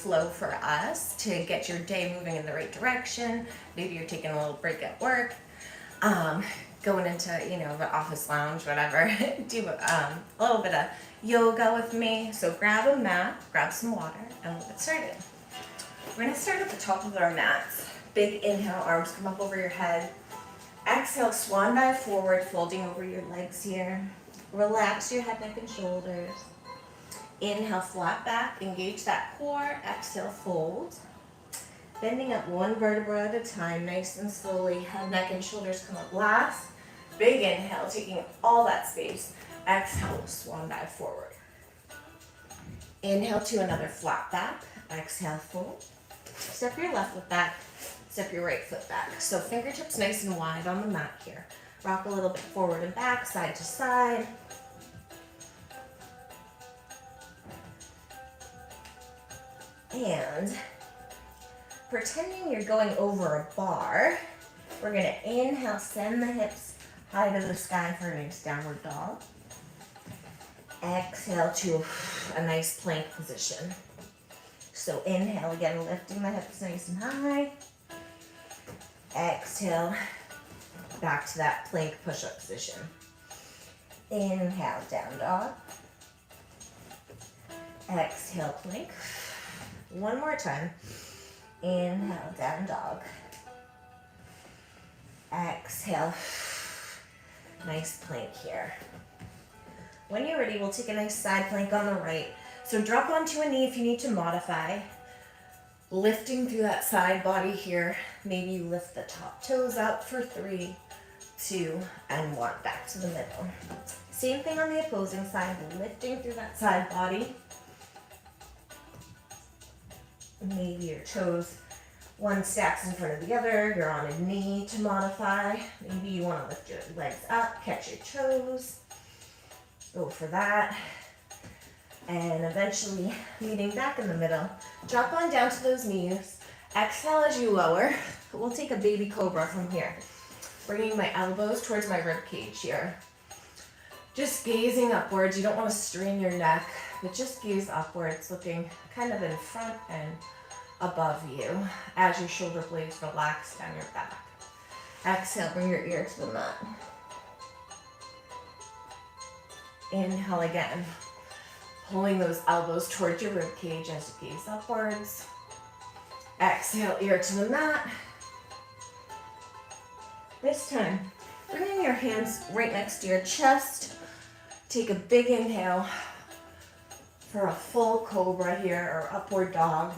flow for us to get your day moving in the right direction. Maybe you're taking a little break at work, going into, the office lounge, whatever. Do a little bit of yoga with me. So grab a mat, grab some water, and we'll get started. We're gonna start at the top of our mats. Big inhale, arms come up over your head. Exhale, swan dive forward, folding over your legs here. Relax your head, neck, and shoulders. Inhale, flat back, engage that core. Exhale, fold. Bending up one vertebra at a time, nice and slowly. Head, neck, and shoulders come up last. Big inhale, taking all that space. Exhale, swan dive forward. Inhale to another flat back. Exhale, fold. Step your left foot back. Step your right foot back. So fingertips nice and wide on the mat here. Rock a little bit forward and back, side to side. And pretending you're going over a bar, we're gonna inhale, send the hips high to the sky for a nice downward dog. Exhale to a nice plank position. So inhale again, lifting the hips nice and high. Exhale, back to that plank push-up position. Inhale, down dog. Exhale, plank. One more time. Inhale, down dog. Exhale. Nice plank here. When you're ready, we'll take a nice side plank on the right. So drop onto a knee if you need to modify. Lifting through that side body here. Maybe you lift the top toes up for 3, 2, and 1. Back to the middle. Same thing on the opposing side. Lifting through that side body. Maybe your toes, one stacks in front of the other. You're on a knee to modify. Maybe you want to lift your legs up, catch your toes. Go for that. And eventually, meeting back in the middle. Drop on down to those knees. Exhale as you lower. We'll take a baby cobra from here. Bringing my elbows towards my rib cage here. Just gazing upwards. You don't want to strain your neck, but just gaze upwards, looking kind of in front and above you as your shoulder blades relax down your back. Exhale, bring your ear to the mat. Inhale again. Pulling those elbows towards your rib cage as you gaze upwards. Exhale, ear to the mat. This time, bringing your hands right next to your chest. Take a big inhale for a full cobra here, or upward dog.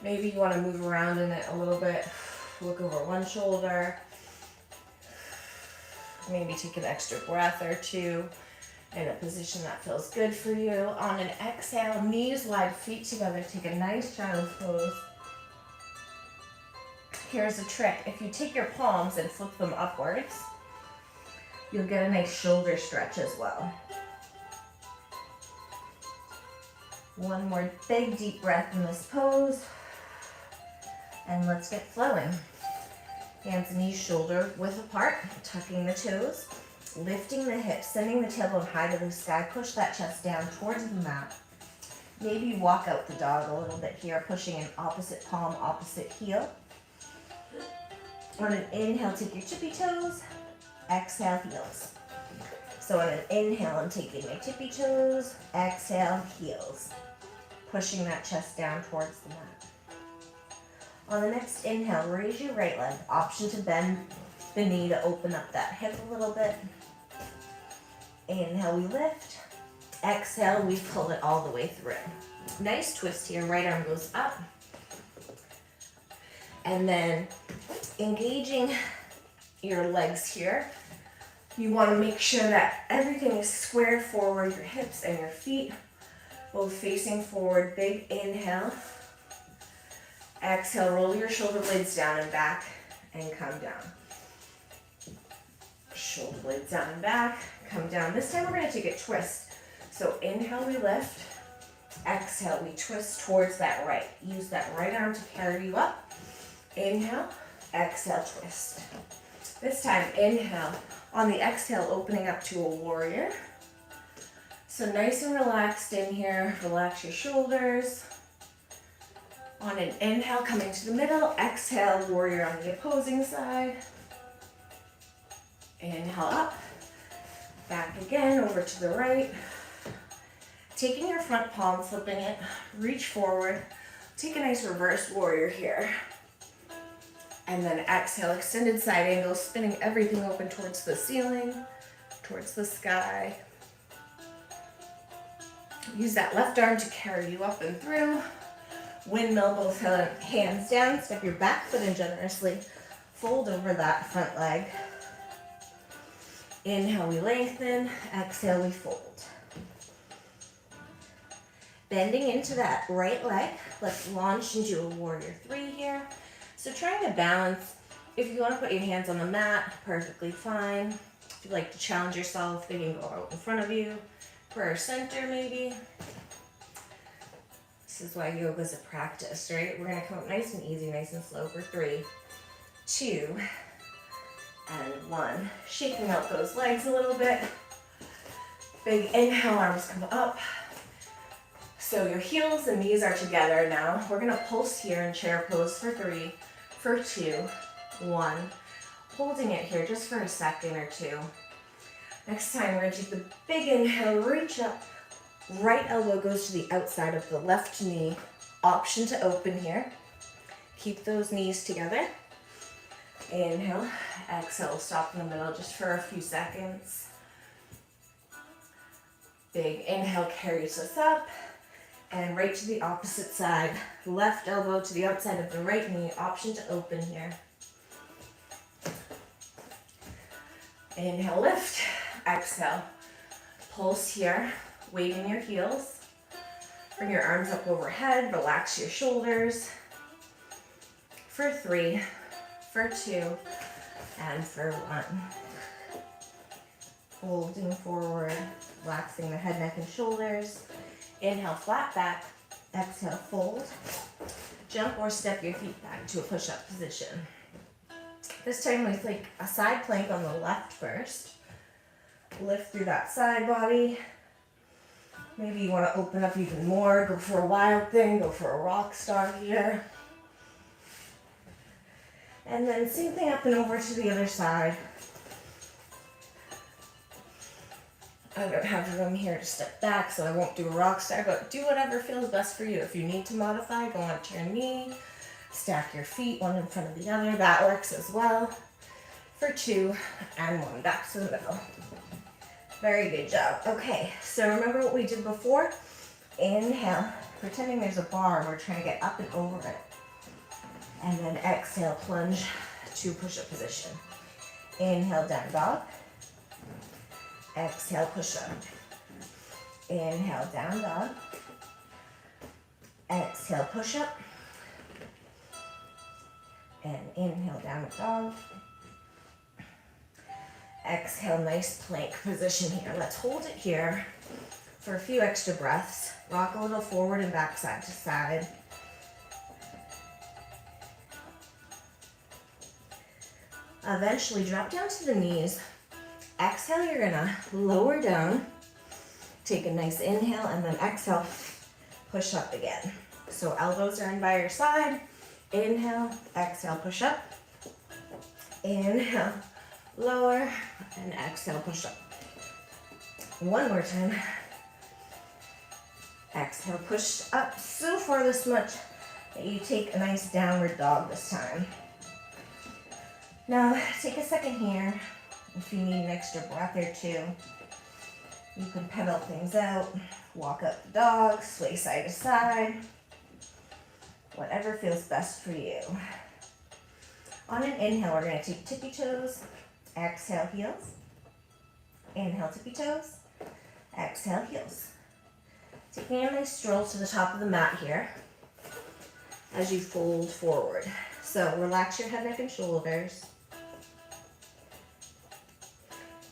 Maybe you want to move around in it a little bit. Look over one shoulder. Maybe take an extra breath or two in a position that feels good for you. On an exhale, knees wide, feet together. Take a nice child's pose. Here's a trick. If you take your palms and flip them upwards, you'll get a nice shoulder stretch as well. One more big deep breath in this pose. And let's get flowing. Hands, knees, shoulder width apart, tucking the toes. Lifting the hips, sending the tailbone high to the sky. Push that chest down towards the mat. Maybe walk out the dog a little bit here, pushing an opposite palm, opposite heel. On an inhale, take your tippy toes. Exhale, heels. So on an inhale, I'm taking my tippy toes. Exhale, heels. Pushing that chest down towards the mat. On the next inhale, raise your right leg. Option to bend the knee to open up that hip a little bit. Inhale, we lift. Exhale, we pull it all the way through. Nice twist here. Right arm goes up. And then engaging your legs here. You want to make sure that everything is squared forward, your hips and your feet both facing forward. Big inhale. Exhale, roll your shoulder blades down and back and come down. Shoulder blades down and back, come down. This time we're going to take a twist. So inhale, we lift. Exhale, we twist towards that right. Use that right arm to carry you up. Inhale, exhale, twist. This time, inhale. On the exhale, opening up to a warrior. So nice and relaxed in here. Relax your shoulders. On an inhale, coming to the middle. Exhale, warrior on the opposing side. Inhale up. Back again, over to the right. Taking your front palm, flipping it, reach forward. Take a nice reverse warrior here. And then exhale, extended side angle, spinning everything open towards the ceiling, towards the sky. Use that left arm to carry you up and through. Windmill, both hands down. Step your back foot in generously. Fold over that front leg. Inhale, we lengthen. Exhale, we fold. Bending into that right leg. Let's launch into a warrior three here. So trying to balance. If you want to put your hands on the mat, perfectly fine. If you like to challenge yourself, they can go out in front of you. Prayer center maybe. This is why yoga is a practice, right? We're going to come up nice and easy, nice and slow for 3, 2, and 1. Shaking out those legs a little bit. Big inhale, arms come up. So your heels and knees are together now. We're going to pulse here in chair pose for 3, for 2, 1. Holding it here just for a second or two. Next time, we're going to take the big inhale, reach up. Right elbow goes to the outside of the left knee. Option to open here. Keep those knees together. Inhale, exhale, stop in the middle just for a few seconds. Big inhale carries us up. And right to the opposite side. Left elbow to the outside of the right knee. Option to open here. Inhale, lift. Exhale. Pulse here. Waving your heels. Bring your arms up overhead. Relax your shoulders. For 3, for 2, and for 1. Folding forward. Relaxing the head, neck, and shoulders. Inhale, flat back. Exhale, fold. Jump or step your feet back to a push-up position. This time with like a side plank on the left first. Lift through that side body. Maybe you want to open up even more. Go for a wild thing. Go for a rock star here. And then same thing up and over to the other side. I don't have room here to step back, so I won't do a rock star, but do whatever feels best for you. If you need to modify, go onto your knee. Stack your feet, one in front of the other. That works as well. For 2 and 1. Back to the middle. Very good job. Okay, so remember what we did before? Inhale, pretending there's a bar. We're trying to get up and over it. And then exhale, plunge to push-up position. Inhale, down dog. Exhale, push up. Inhale, down dog. Exhale, push up. And inhale, down dog. Exhale, nice plank position here. Let's hold it here for a few extra breaths. Rock a little forward and back, side to side. Eventually drop down to the knees. Exhale, you're gonna lower down. Take a nice inhale and then exhale, push up again. So elbows are in by your side. Inhale, exhale, push up. Inhale, lower, and exhale, push up. One more time. Exhale, push up so far this much that you take a nice downward dog this time. Now, take a second here. If you need an extra breath or two, you can pedal things out, walk up the dog, sway side to side, whatever feels best for you. On an inhale, we're going to take tippy toes, exhale, heels. Inhale, tippy toes, exhale, heels. Taking a nice stroll to the top of the mat here as you fold forward. So relax your head, neck, and shoulders.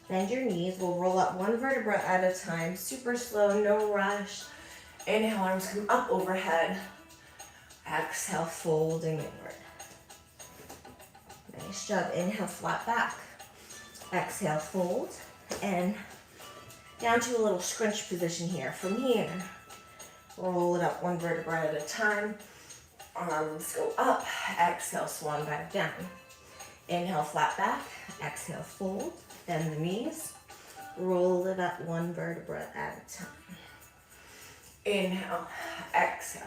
Bend your knees. We'll roll up one vertebra at a time. Super slow, no rush. Inhale, arms come up overhead. Exhale, folding inward. Nice job. Inhale, flat back. Exhale, fold. And down to a little scrunch position here. From here, roll it up one vertebra at a time. Arms go up. Exhale, swan dive down. Inhale, flat back. Exhale, fold. Bend the knees. Roll it up one vertebra at a time. Inhale, exhale.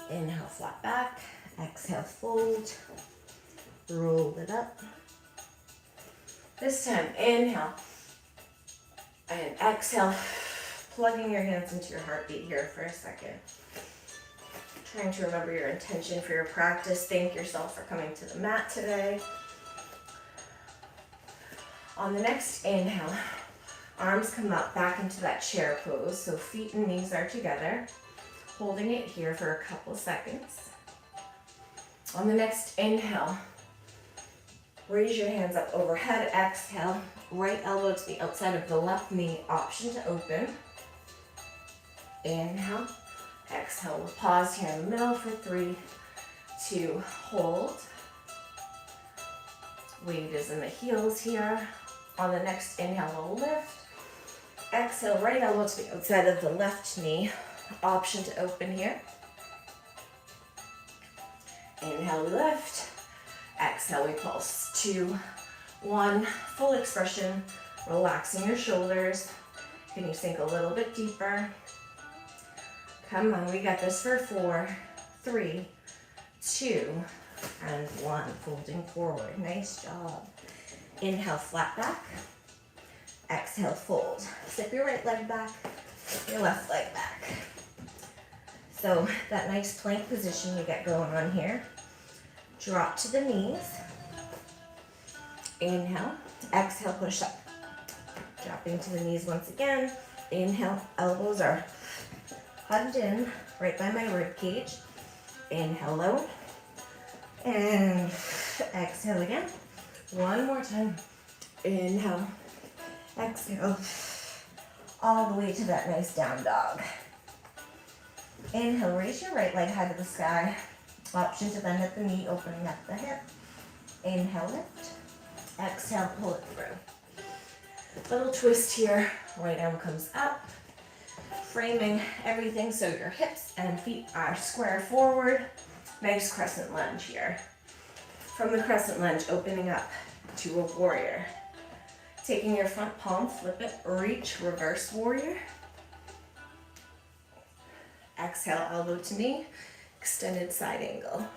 Inhale, flat back. Exhale, fold. Roll it up. This time, inhale. And exhale. Plugging your hands into your heartbeat here for a second. Trying to remember your intention for your practice. Thank yourself for coming to the mat today. On the next inhale, arms come up back into that chair pose. So feet and knees are together. Holding it here for a couple seconds. On the next inhale, raise your hands up overhead. Exhale, right elbow to the outside of the left knee. Option to open. Inhale. Exhale, we'll pause here in the middle for 3, 2, hold. Weight is in the heels here. On the next inhale, we'll lift. Exhale, right elbow to the outside of the left knee. Option to open here. Inhale, we lift. Exhale, we pulse. 2, 1, full expression. Relaxing your shoulders. Can you sink a little bit deeper? Come on, we got this for 4, 3, 2, and 1. Folding forward. Nice job. Inhale, flat back. Exhale, fold. Step your right leg back, your left leg back. So that nice plank position you get going on here. Drop to the knees. Inhale. Exhale, push up. Dropping to the knees once again. Inhale, elbows are hugged in right by my rib cage. Inhale low. And exhale again. One more time. Inhale. Exhale. All the way to that nice down dog. Inhale, raise your right leg high to the sky. Option to bend at the knee, opening up the hip. Inhale, lift. Exhale, pull it through. Little twist here. Right arm comes up. Framing everything so your hips and feet are square forward. Nice crescent lunge here. From the crescent lunge, opening up to a warrior. Taking your front palm, flip it, reach, reverse warrior. Exhale, elbow to knee, extended side angle.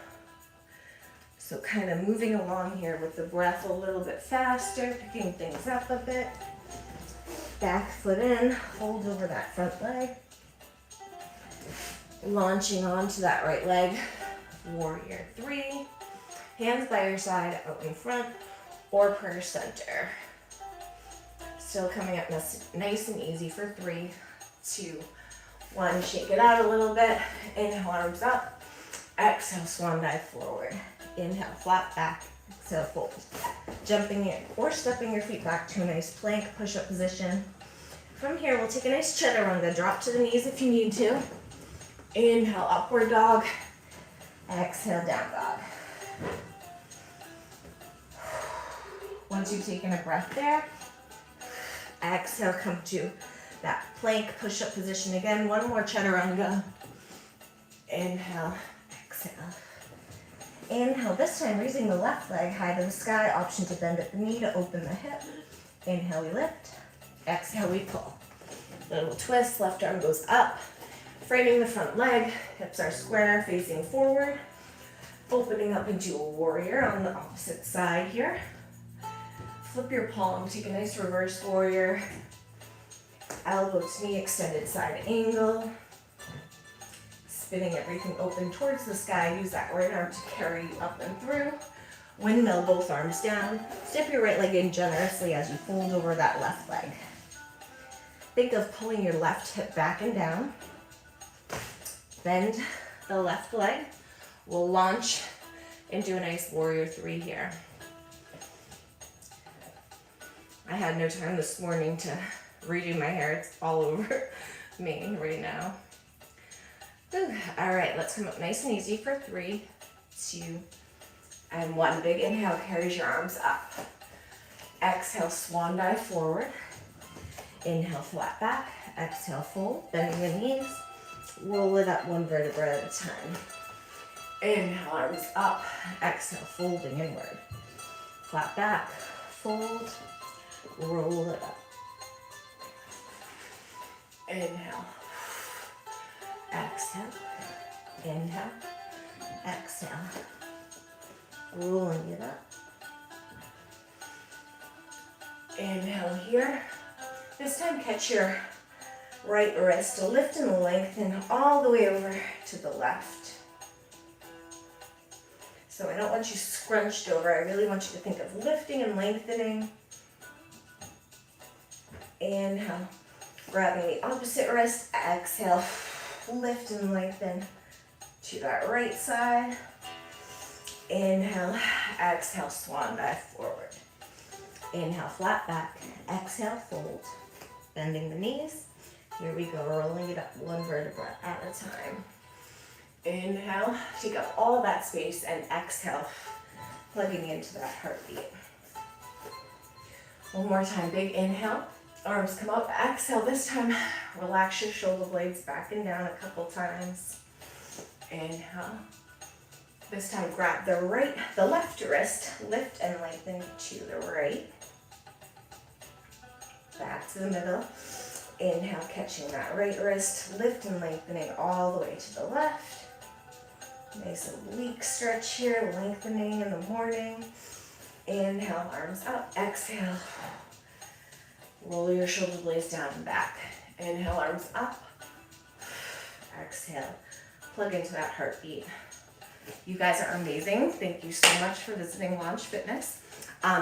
So kind of moving along here with the breath a little bit faster, picking things up a bit. Back foot in, hold over that front leg. Launching onto that right leg, warrior 3. Hands by your side, out in front, or prayer center. Still coming up nice and easy for 3, 2, 1. Shake it out a little bit. Inhale, arms up. Exhale, swan dive forward. Inhale, flat back. Exhale, fold. Jumping in or stepping your feet back to a nice plank push-up position. From here, we'll take a nice chaturanga. Drop to the knees if you need to. Inhale, upward dog. Exhale, down dog. Once you've taken a breath there, exhale, come to that plank push-up position again. One more chaturanga. Inhale, exhale. Inhale, this time raising the left leg high to the sky. Option to bend at the knee to open the hip. Inhale, we lift. Exhale, we pull. Little twist, left arm goes up. Framing the front leg, hips are square, facing forward. Opening up into a warrior on the opposite side here. Flip your palm, take a nice reverse warrior. Elbow to knee, extended side angle. Spinning everything open towards the sky. Use that right arm to carry you up and through. Windmill, both arms down. Step your right leg in generously as you fold over that left leg. Think of pulling your left hip back and down. Bend the left leg. We'll launch into a nice warrior 3 here. I had no time this morning to redo my hair. It's all over me right now. Whew. All right, let's come up nice and easy for 3, 2, and 1. Big inhale carries your arms up. Exhale, swan dive forward. Inhale, flat back. Exhale, fold. Bending the knees. Roll it up one vertebra at a time. Inhale, arms up. Exhale, folding inward. Flat back, fold, roll it up. Inhale, exhale, inhale, exhale, rolling it up. Inhale here. This time catch your right wrist, lift and lengthen all the way over to the left. So I don't want you scrunched over, I really want you to think of lifting and lengthening. Inhale, grabbing the opposite wrist, exhale, lift and lengthen to that right side. Inhale, exhale, swan dive forward. Inhale, flat back, exhale, fold. Bending the knees. Here we go, rolling it up one vertebra at a time. Inhale, take up all that space, and exhale, plugging into that heartbeat. One more time, big inhale, arms come up, exhale, this time relax your shoulder blades back and down a couple times. Inhale, this time grab the left wrist, lift and lengthen to the right. Back to the middle. Inhale, catching that right wrist, lift and lengthening all the way to the left. Nice oblique stretch here, lengthening in the morning. Inhale, arms up, exhale. Roll your shoulder blades down and back. Inhale, arms up, exhale. Plug into that heartbeat. You guys are amazing. Thank you so much for visiting Launch Fitness.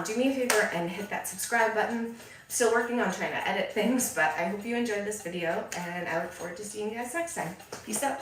Do me a favor and hit that subscribe button. Still working on trying to edit things, but I hope you enjoyed this video, and I look forward to seeing you guys next time. Peace out.